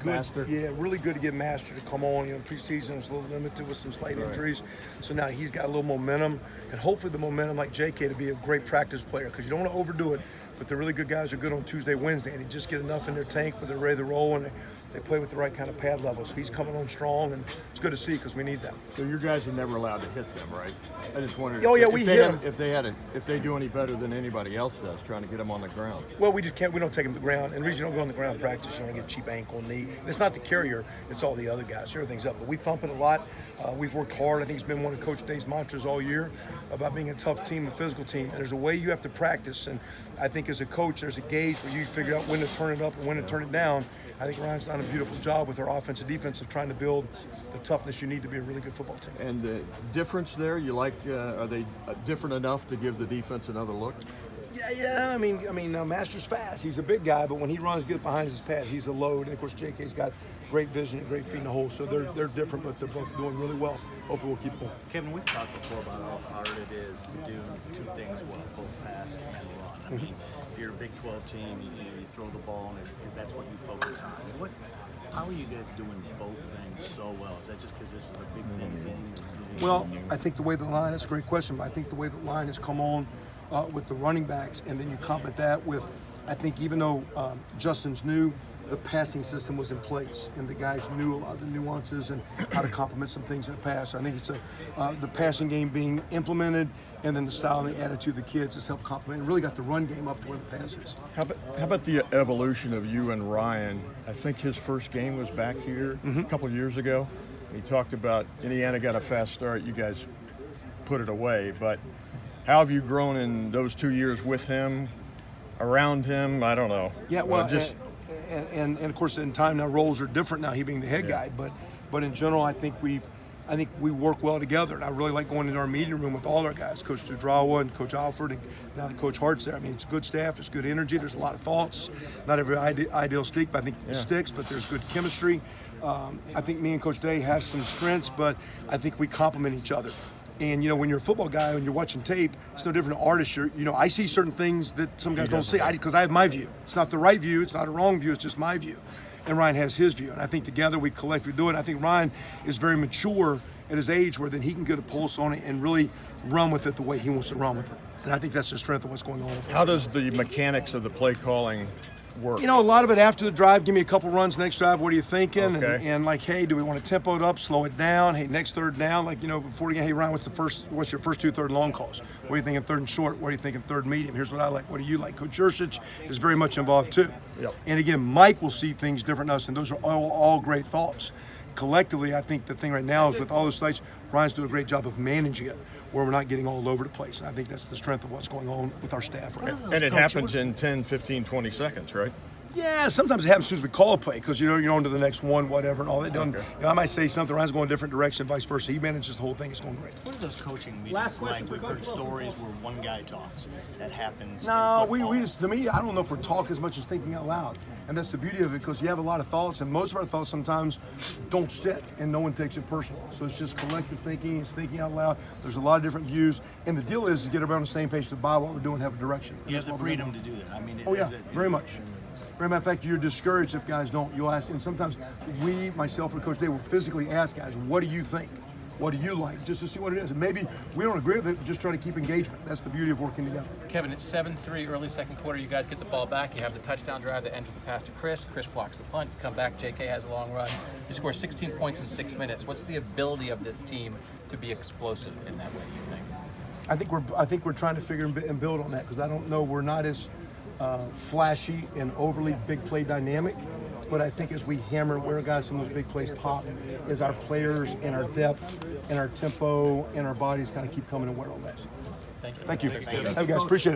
Master? Yeah, really good to get Master to come on. Preseason was a little limited with some slight injuries. So now he's got a little momentum. And hopefully the momentum like JK to be a great practice player because you don't want to overdo it. But the really good guys are good on Tuesday, Wednesday. And they just get enough in their tank where they're ready to roll and they play with the right kind of pad level. So he's coming on strong, and it's good to see because we need that. So your guys are never allowed to hit them, right? I just wondered. Oh, yeah, we hit them. If they do any better than anybody else does, trying to get them on the ground. Well, we just can't. We don't take them to the ground. And the reason you don't go on the ground in practice, you don't get cheap ankle, knee. And it's not the carrier; it's all the other guys. Everything's up. But we thump it a lot. We've worked hard. I think it's been one of Coach Day's mantras all year about being a tough team, a physical team. And there's a way you have to practice. And I think as a coach, there's a gauge where you figure out when to turn it up and when to turn it down. I think Ryan's done a beautiful job with our offensive defense of trying to build the toughness you need to be a really good football team. And the difference there, you like? Are they different enough to give the defense another look? Yeah. I mean, Master's fast. He's a big guy, but when he runs, get behind his pad, he's a load. And of course, JK's got great vision and great feet in the hole. So they're different, but they're both doing really well. Hopefully, we'll keep it going. Kevin, we've talked before about how hard it is to do two things well, both pass and run. I mean, if you're a Big 12 team, you throw the ball because that's what you focus on. How are you guys doing both things so well? Is that just because this is a Big Ten team? Well, I think the way the line, that's a great question, but I think the way the line has come on with the running backs, and then you complement that with, I think even though Justin's new, the passing system was in place, and the guys knew a lot of the nuances and how to complement some things in the pass. I think it's the passing game being implemented, and then the style and the attitude of the kids has helped complement and really got the run game up to where the pass is. How about the evolution of you and Ryan? I think his first game was back here a couple of years ago. He talked about Indiana got a fast start. You guys put it away, but how have you grown in those 2 years with him, around him? I don't know. Yeah, well, and of course, in time now, roles are different now. He being the head guy, but in general, I think we work well together, and I really like going into our meeting room with all our guys, Coach Dudrawa and Coach Alford, and now that Coach Hart's there. I mean, it's good staff, it's good energy. There's a lot of thoughts. Not every ideal stick, but I think it sticks. But there's good chemistry. I think me and Coach Day have some strengths, but I think we complement each other. And, when you're a football guy and you're watching tape, it's no different than artists. I see certain things that some guys don't see because I have my view. It's not the right view. It's not a wrong view. It's just my view. And Ryan has his view. And I think together we collectively do it. I think Ryan is very mature at his age where then he can get a pulse on it and really run with it the way he wants to run with it. And I think that's the strength of what's going on. How does the mechanics of the play calling work? A lot of it after the drive, give me a couple runs next drive, what are you thinking? Okay. And like, hey, do we want to tempo it up, slow it down? Hey, next third down, before the game, hey, Ryan, what's your first 2 third long calls? What are you thinking third and short? What are you thinking third and medium? Here's what I like. What do you like? Coach Yursich is very much involved too. Yep. And again, Mike will see things different than us, and those are all great thoughts. Collectively, I think the thing right now is with all those sites, Ryan's doing a great job of managing it where we're not getting all over the place. And I think that's the strength of what's going on with our staff right now. And it happens in 10, 15, 20 seconds, right? Yeah, sometimes it happens as soon as we call a play because you're on to the next one, whatever, and all that done. Okay. I might say something, Ryan's going a different direction, vice versa. He manages the whole thing. It's going great. What are those coaching meetings like? We've heard stories where one guy talks. That happens. No, we just, to me, I don't know if we're talking as much as thinking out loud. And that's the beauty of it because you have a lot of thoughts, and most of our thoughts sometimes don't stick, and no one takes it personal. So it's just collective thinking. It's thinking out loud. There's a lot of different views. And the deal is to get everyone on the same page to buy what we're doing, have a direction. You have the freedom to do that. I mean, very much. Very matter of fact, you're discouraged if guys don't. You'll ask, and sometimes we, myself and Coach Day, will physically ask guys, what do you think? What do you like? Just to see what it is. And maybe we don't agree with it, just try to keep engagement. That's the beauty of working together. Kevin, it's 7-3 early second quarter. You guys get the ball back. You have the touchdown drive that ends with a pass to Chris. Chris blocks the punt. You come back. JK has a long run. You score 16 points in 6 minutes. What's the ability of this team to be explosive in that way, do you think? I think we're trying to figure and build on that because I don't know. We're not as flashy and overly big play dynamic, but I think as we hammer where guys some of those big plays pop, is our players and our depth and our tempo and our bodies kind of keep coming and wear on that. Thank you. Thank you. Hey guys, appreciate it.